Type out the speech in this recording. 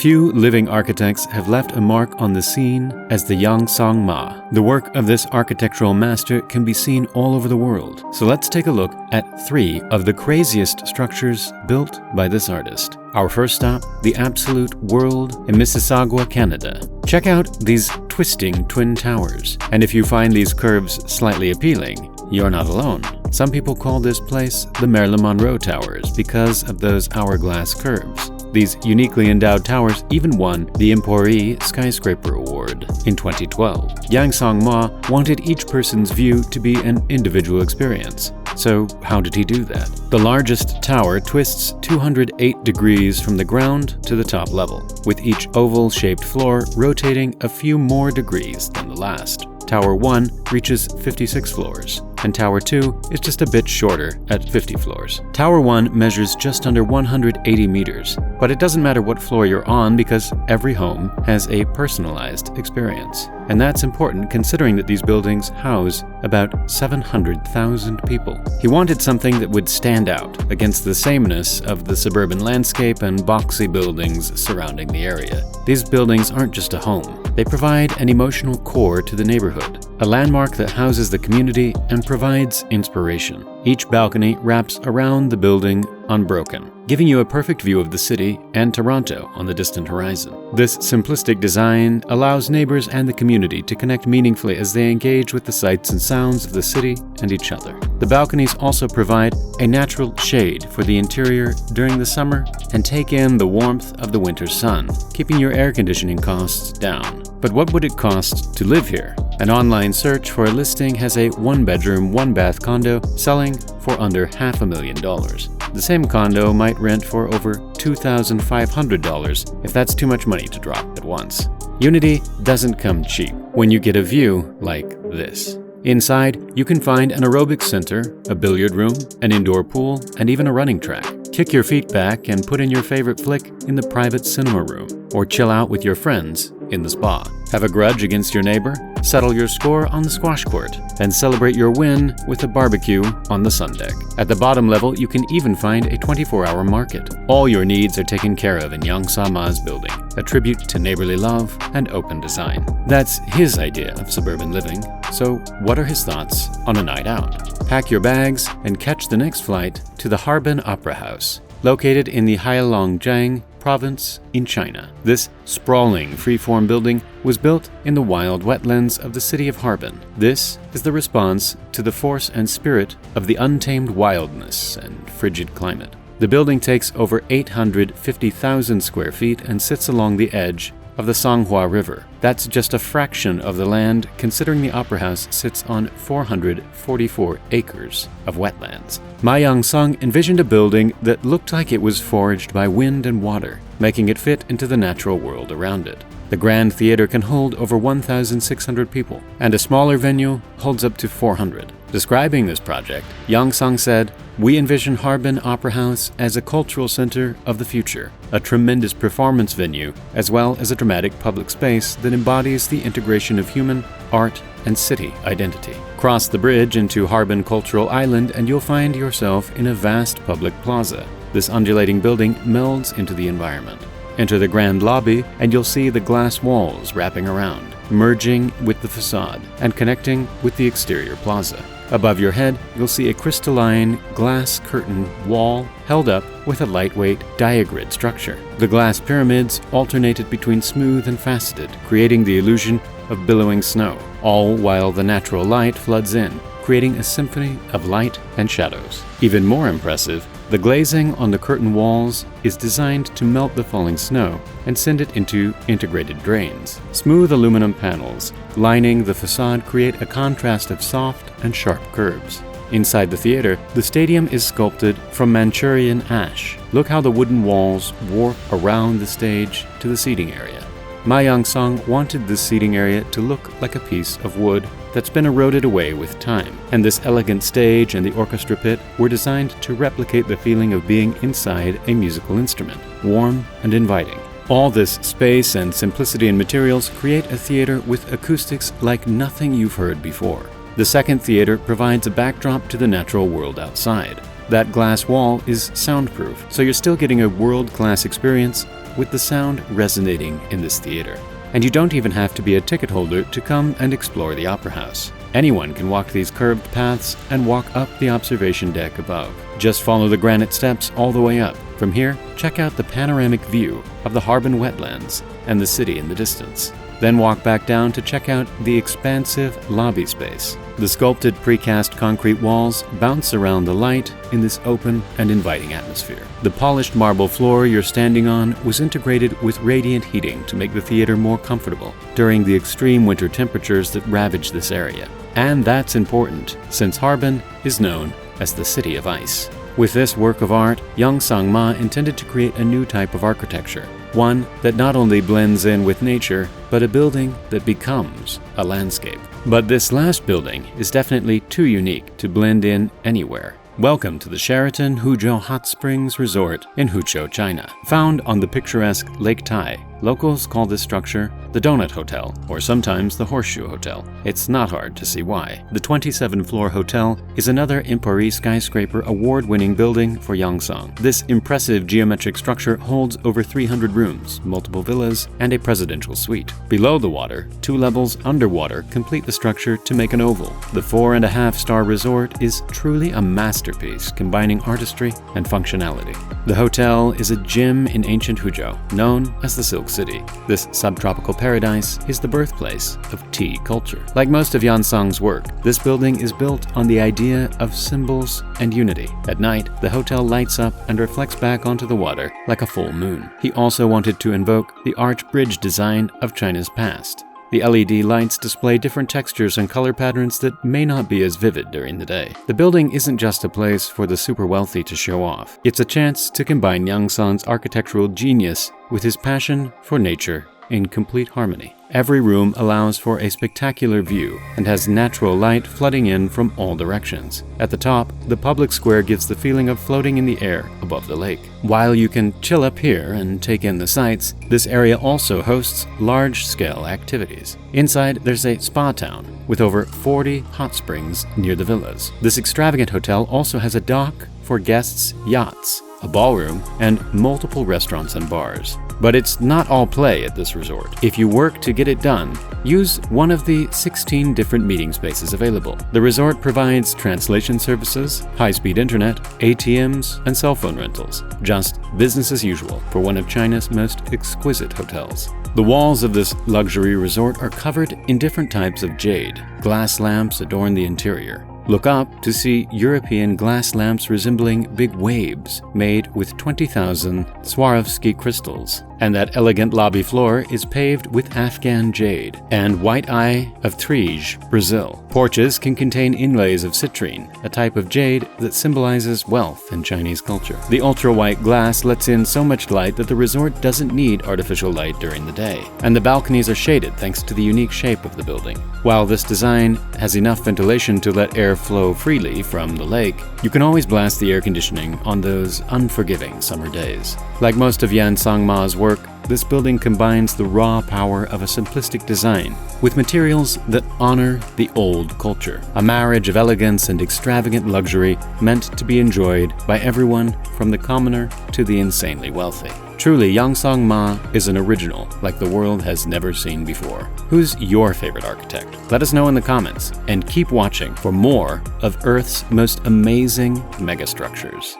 Few living architects have left a mark on the scene as the Yansong Ma. The work of this architectural master can be seen all over the world. So let's take a look at 3 of the craziest structures built by this artist. Our first stop, the Absolute World in Mississauga, Canada. Check out these twisting twin towers. And if you find these curves slightly appealing, you're not alone. Some people call this place the Marilyn Monroe Towers because of those hourglass curves. These uniquely endowed towers even won the Emporie Skyscraper Award in 2012. Yansong Ma wanted each person's view to be an individual experience. So how did he do that? The largest tower twists 208 degrees from the ground to the top level, with each oval-shaped floor rotating a few more degrees than the last. Tower 1 reaches 56 floors, and Tower 2 is just a bit shorter at 50 floors. Tower 1 measures just under 180 meters, but it doesn't matter what floor you're on because every home has a personalized experience. And that's important considering that these buildings house about 700,000 people. He wanted something that would stand out against the sameness of the suburban landscape and boxy buildings surrounding the area. These buildings aren't just a home. They provide an emotional core to the neighborhood, a landmark that houses the community and provides inspiration. Each balcony wraps around the building unbroken, giving you a perfect view of the city and Toronto on the distant horizon. This simplistic design allows neighbors and the community to connect meaningfully as they engage with the sights and sounds of the city and each other. The balconies also provide a natural shade for the interior during the summer and take in the warmth of the winter sun, keeping your air conditioning costs down. But what would it cost to live here? An online search for a listing has a 1-bedroom, 1-bath condo selling for under $500,000. The same condo might rent for over $2,500 if that's too much money to drop at once. Unity doesn't come cheap when you get a view like this. Inside, you can find an aerobics center, a billiard room, an indoor pool, and even a running track. Kick your feet back and put in your favorite flick in the private cinema room, or chill out with your friends in the spa. Have a grudge against your neighbor? Settle your score on the squash court, and celebrate your win with a barbecue on the sun deck. At the bottom level, you can even find a 24-hour market. All your needs are taken care of in Yansong Ma's building, a tribute to neighborly love and open design. That's his idea of suburban living, so what are his thoughts on a night out? Pack your bags and catch the next flight to the Harbin Opera House, located in the Heilongjiang province in China. This sprawling freeform building was built in the wild wetlands of the city of Harbin. This is the response to the force and spirit of the untamed wildness and frigid climate. The building takes over 850,000 square feet and sits along the edge of the Songhua River. That's just a fraction of the land considering the Opera House sits on 444 acres of wetlands. Ma Yansong envisioned a building that looked like it was forged by wind and water, making it fit into the natural world around it. The Grand Theater can hold over 1,600 people, and a smaller venue holds up to 400. Describing this project, Yansong said, "We envision Harbin Opera House as a cultural center of the future, a tremendous performance venue, as well as a dramatic public space that embodies the integration of human, art, and city identity. Cross the bridge into Harbin Cultural Island and you'll find yourself in a vast public plaza. This undulating building melds into the environment. Enter the grand lobby and you'll see the glass walls wrapping around, merging with the facade and connecting with the exterior plaza. Above your head, you'll see a crystalline glass curtain wall held up with a lightweight diagrid structure. The glass pyramids alternated between smooth and faceted, creating the illusion of billowing snow, all while the natural light floods in, creating a symphony of light and shadows. Even more impressive, the glazing on the curtain walls is designed to melt the falling snow and send it into integrated drains. Smooth aluminum panels lining the facade create a contrast of soft and sharp curves. Inside the theater, the stadium is sculpted from Manchurian ash. Look how the wooden walls warp around the stage to the seating area. Ma Yansong wanted this seating area to look like a piece of wood that's been eroded away with time, and this elegant stage and the orchestra pit were designed to replicate the feeling of being inside a musical instrument, warm and inviting. All this space and simplicity in materials create a theater with acoustics like nothing you've heard before. The second theater provides a backdrop to the natural world outside. That glass wall is soundproof, so you're still getting a world-class experience with the sound resonating in this theater. And you don't even have to be a ticket holder to come and explore the Opera House. Anyone can walk these curved paths and walk up the observation deck above. Just follow the granite steps all the way up. From here, check out the panoramic view of the Harbin wetlands and the city in the distance. Then walk back down to check out the expansive lobby space. The sculpted precast concrete walls bounce around the light in this open and inviting atmosphere. The polished marble floor you're standing on was integrated with radiant heating to make the theater more comfortable during the extreme winter temperatures that ravage this area. And that's important, since Harbin is known as the City of Ice. With this work of art, Yansong Ma intended to create a new type of architecture, one that not only blends in with nature, but a building that becomes a landscape. But this last building is definitely too unique to blend in anywhere. Welcome to the Sheraton Huzhou Hot Springs Resort in Huzhou, China. Found on the picturesque Lake Tai, locals call this structure the Donut Hotel, or sometimes the Horseshoe Hotel. It's not hard to see why. The 27-floor hotel is another in Paris skyscraper award-winning building for Yansong. This impressive geometric structure holds over 300 rooms, multiple villas, and a presidential suite. Below the water, 2 levels underwater complete the structure to make an oval. The 4.5-star resort is truly a masterpiece, combining artistry and functionality. The hotel is a gem in ancient Huzhou, known as the Silk City. This subtropical paradise is the birthplace of tea culture. Like most of Yansong's work, this building is built on the idea of symbols and unity. At night, the hotel lights up and reflects back onto the water like a full moon. He also wanted to invoke the arch bridge design of China's past. The LED lights display different textures and color patterns that may not be as vivid during the day. The building isn't just a place for the super wealthy to show off. It's a chance to combine Yansong's architectural genius with his passion for nature in complete harmony. Every room allows for a spectacular view and has natural light flooding in from all directions. At the top, the public square gives the feeling of floating in the air above the lake. While you can chill up here and take in the sights, this area also hosts large-scale activities. Inside, there's a spa town with over 40 hot springs near the villas. This extravagant hotel also has a dock for guests' yachts, a ballroom, and multiple restaurants and bars. But it's not all play at this resort. If you work to get it done, use one of the 16 different meeting spaces available. The resort provides translation services, high-speed internet, ATMs, and cell phone rentals. Just business as usual for one of China's most exquisite hotels. The walls of this luxury resort are covered in different types of jade. Glass lamps adorn the interior. Look up to see European glass lamps resembling big waves made with 20,000 Swarovski crystals. And that elegant lobby floor is paved with Afghan jade and white eye of Trige, Brazil. Porches can contain inlays of citrine, a type of jade that symbolizes wealth in Chinese culture. The ultra-white glass lets in so much light that the resort doesn't need artificial light during the day. And the balconies are shaded thanks to the unique shape of the building. While this design has enough ventilation to let air flow freely from the lake, you can always blast the air conditioning on those unforgiving summer days. Like most of Yansong Ma's work, this building combines the raw power of a simplistic design with materials that honor the old culture, a marriage of elegance and extravagant luxury meant to be enjoyed by everyone from the commoner to the insanely wealthy. Truly, Yansong Ma is an original like the world has never seen before. Who's your favorite architect? Let us know in the comments, and keep watching for more of Earth's most amazing megastructures.